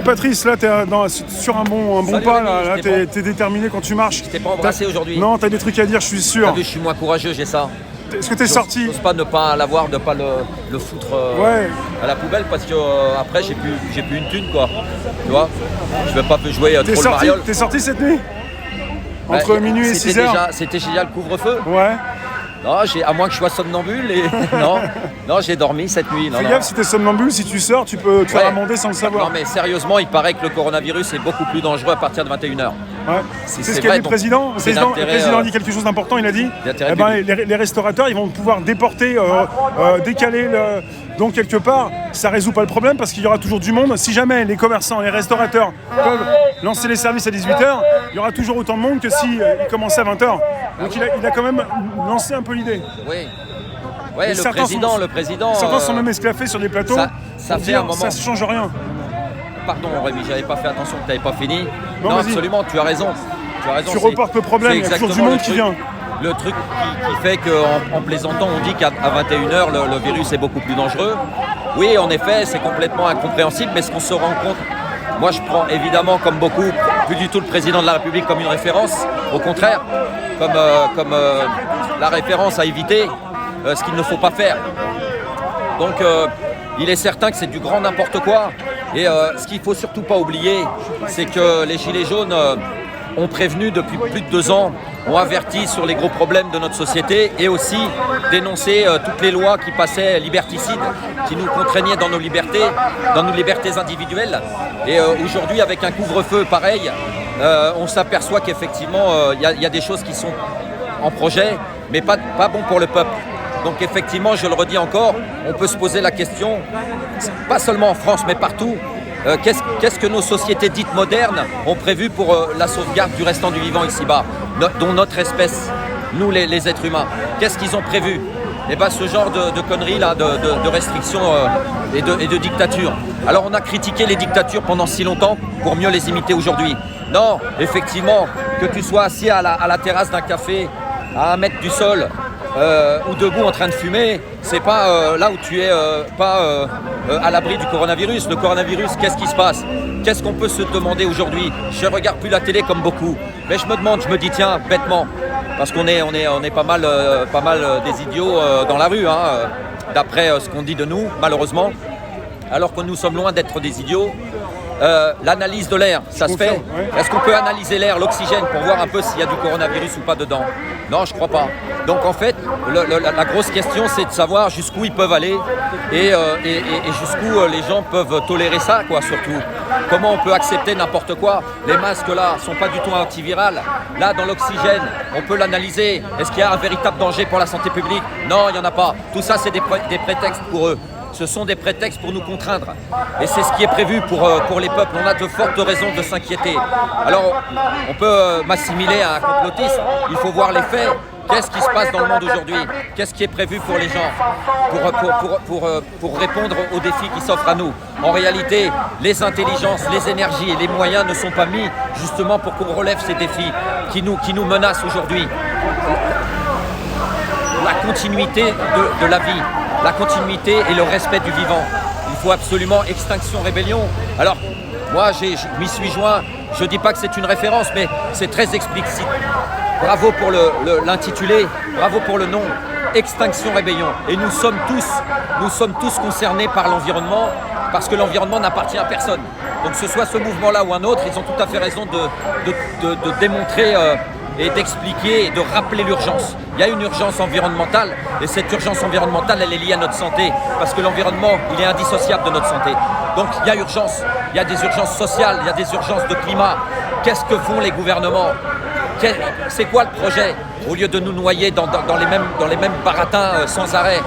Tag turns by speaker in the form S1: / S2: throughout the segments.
S1: Patrice, là, t'es sur un bon
S2: Salut,
S1: pas,
S2: Rémi,
S1: là t'es déterminé quand tu marches.
S2: Je t'ai pas embrassé aujourd'hui.
S1: Non, t'as des trucs à dire, je suis
S2: T'as
S1: sûr.
S2: vu, je suis moins courageux, j'ai ça.
S1: Est-ce que t'es sorti?
S2: J'ose pas ne pas l'avoir, ne pas le foutre
S1: Ouais.
S2: à la poubelle parce que après j'ai plus une thune quoi. Tu vois, je vais pas jouer trop le mariole.
S1: T'es sorti cette nuit? Entre minuit et 6 heures?
S2: C'était déjà le couvre-feu.
S1: Ouais.
S2: Non, à moins que je sois somnambule et non, j'ai dormi cette nuit.
S1: Fais gaffe, si t'es somnambule, si tu sors, tu peux te faire amender sans le savoir.
S2: Non mais sérieusement, il paraît que le coronavirus est beaucoup plus dangereux à partir de 21h.
S1: Ouais. C'est ce qu'a dit le président. Le président a dit quelque chose d'important, il a dit les restaurateurs ils vont pouvoir déporter, décaler donc quelque part, ça résout pas le problème parce qu'il y aura toujours du monde. Si jamais les commerçants, les restaurateurs peuvent lancer les services à 18h, il y aura toujours autant de monde que si ils commençaient à 20h. Donc il a quand même lancé un peu l'idée.
S2: Oui. Ouais, le président.
S1: Certains sont même esclaffés sur des plateaux.
S2: Ça fait un moment.
S1: Ça ne change rien.
S2: Pardon Rémi, j'avais pas fait attention que tu n'avais pas fini.
S1: Non,
S2: absolument, tu as raison.
S1: Tu reportes le problème, il y a toujours du monde qui vient.
S2: Le truc qui fait qu'en plaisantant, on dit qu'à 21h, le virus est beaucoup plus dangereux. Oui, en effet, c'est complètement incompréhensible, mais ce qu'on se rend compte, moi je prends évidemment, comme beaucoup, plus du tout le président de la République comme une référence, au contraire, comme la référence à éviter ce qu'il ne faut pas faire. Donc il est certain que c'est du grand n'importe quoi. Et ce qu'il ne faut surtout pas oublier, c'est que les Gilets jaunes ont prévenu depuis plus de 2 ans, ont averti sur les gros problèmes de notre société et aussi dénoncé toutes les lois qui passaient liberticides, qui nous contraignaient dans nos libertés individuelles. Et aujourd'hui, avec un couvre-feu pareil, on s'aperçoit qu'effectivement, il y a des choses qui sont en projet, mais pas bon pour le peuple. Donc effectivement, je le redis encore, on peut se poser la question, pas seulement en France, mais partout, qu'est-ce que nos sociétés dites modernes ont prévu pour la sauvegarde du restant du vivant ici-bas, dont notre espèce, nous les êtres humains. Qu'est-ce qu'ils ont prévu? Eh bien ce genre de conneries là, de restrictions et de dictature. Alors on a critiqué les dictatures pendant si longtemps pour mieux les imiter aujourd'hui. Non, effectivement, que tu sois assis à la terrasse d'un café, à 1 mètre du sol, ou debout en train de fumer, c'est pas là où tu es à l'abri du coronavirus. Le coronavirus, qu'est-ce qui se passe? Qu'est-ce qu'on peut se demander aujourd'hui? Je regarde plus la télé comme beaucoup, mais je me dis tiens, bêtement, parce qu'on est pas mal des idiots dans la rue, d'après ce qu'on dit de nous, malheureusement, alors que nous sommes loin d'être des idiots. L'analyse de l'air, ça se fait. Est-ce qu'on peut analyser l'air, l'oxygène, pour voir un peu s'il y a du coronavirus ou pas dedans? Non, je crois pas. Donc en fait, la grosse question, c'est de savoir jusqu'où ils peuvent aller et jusqu'où les gens peuvent tolérer ça, quoi, surtout. Comment on peut accepter n'importe quoi? Les masques là sont pas du tout antivirales. Là, dans l'oxygène, on peut l'analyser. Est-ce qu'il y a un véritable danger pour la santé publique? Non, il n'y en a pas. Tout ça, c'est des prétextes pour eux. Ce sont des prétextes pour nous contraindre. Et c'est ce qui est prévu pour les peuples. On a de fortes raisons de s'inquiéter. Alors, on peut m'assimiler à un complotiste. Il faut voir les faits. Qu'est-ce qui se passe dans le monde aujourd'hui? Qu'est-ce qui est prévu pour les gens pour répondre aux défis qui s'offrent à nous? En réalité, les intelligences, les énergies et les moyens ne sont pas mis justement pour qu'on relève ces défis qui nous menacent aujourd'hui. La continuité de la vie. La continuité et le respect du vivant. Il faut absolument extinction, rébellion. Alors, moi, je m'y suis joint. Je ne dis pas que c'est une référence, mais c'est très explicite. Bravo pour l'intitulé, bravo pour le nom. Extinction, rébellion. Et nous sommes tous concernés par l'environnement, parce que l'environnement n'appartient à personne. Donc, que ce soit ce mouvement-là ou un autre, ils ont tout à fait raison de démontrer et d'expliquer et de rappeler l'urgence. Il y a une urgence environnementale et cette urgence environnementale, elle est liée à notre santé parce que l'environnement, il est indissociable de notre santé. Donc il y a urgence, il y a des urgences sociales, il y a des urgences de climat. Qu'est-ce que font les gouvernements? C'est quoi le projet? Au lieu de nous noyer dans les mêmes baratins sans arrêt.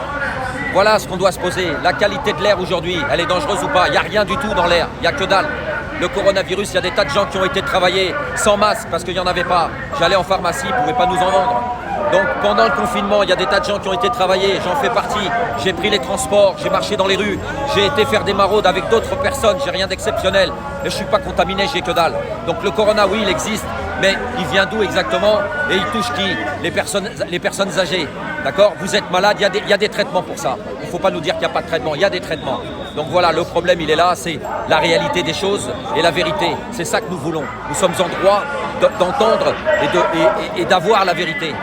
S2: Voilà ce qu'on doit se poser. La qualité de l'air aujourd'hui, elle est dangereuse ou pas? Il n'y a rien du tout dans l'air, il n'y a que dalle. Le coronavirus, il y a des tas de gens qui ont été travailler sans masque parce qu'il n'y en avait pas. J'allais en pharmacie, ils ne pouvaient pas nous en vendre. Donc pendant le confinement, il y a des tas de gens qui ont été travailler, j'en fais partie. J'ai pris les transports, j'ai marché dans les rues, j'ai été faire des maraudes avec d'autres personnes, j'ai rien d'exceptionnel. Mais je ne suis pas contaminé, j'ai que dalle. Donc le corona, oui, il existe, mais il vient d'où exactement? Et il touche qui? Les personnes âgées. D'accord? Vous êtes malade, il y a des traitements pour ça. Il ne faut pas nous dire qu'il n'y a pas de traitement, il y a des traitements. Donc voilà, le problème il est là, c'est la réalité des choses et la vérité. C'est ça que nous voulons. Nous sommes en droit d'entendre et d'avoir la vérité.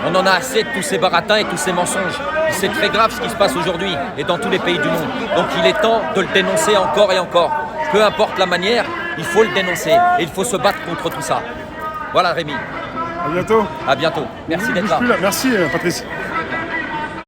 S2: On en a assez de tous ces baratins et tous ces mensonges. C'est très grave ce qui se passe aujourd'hui et dans tous les pays du monde. Donc il est temps de le dénoncer encore et encore. Peu importe la manière, il faut le dénoncer et il faut se battre contre tout ça. Voilà Rémi.
S1: À bientôt.
S2: À bientôt. Merci d'être là.
S1: Merci Patrice.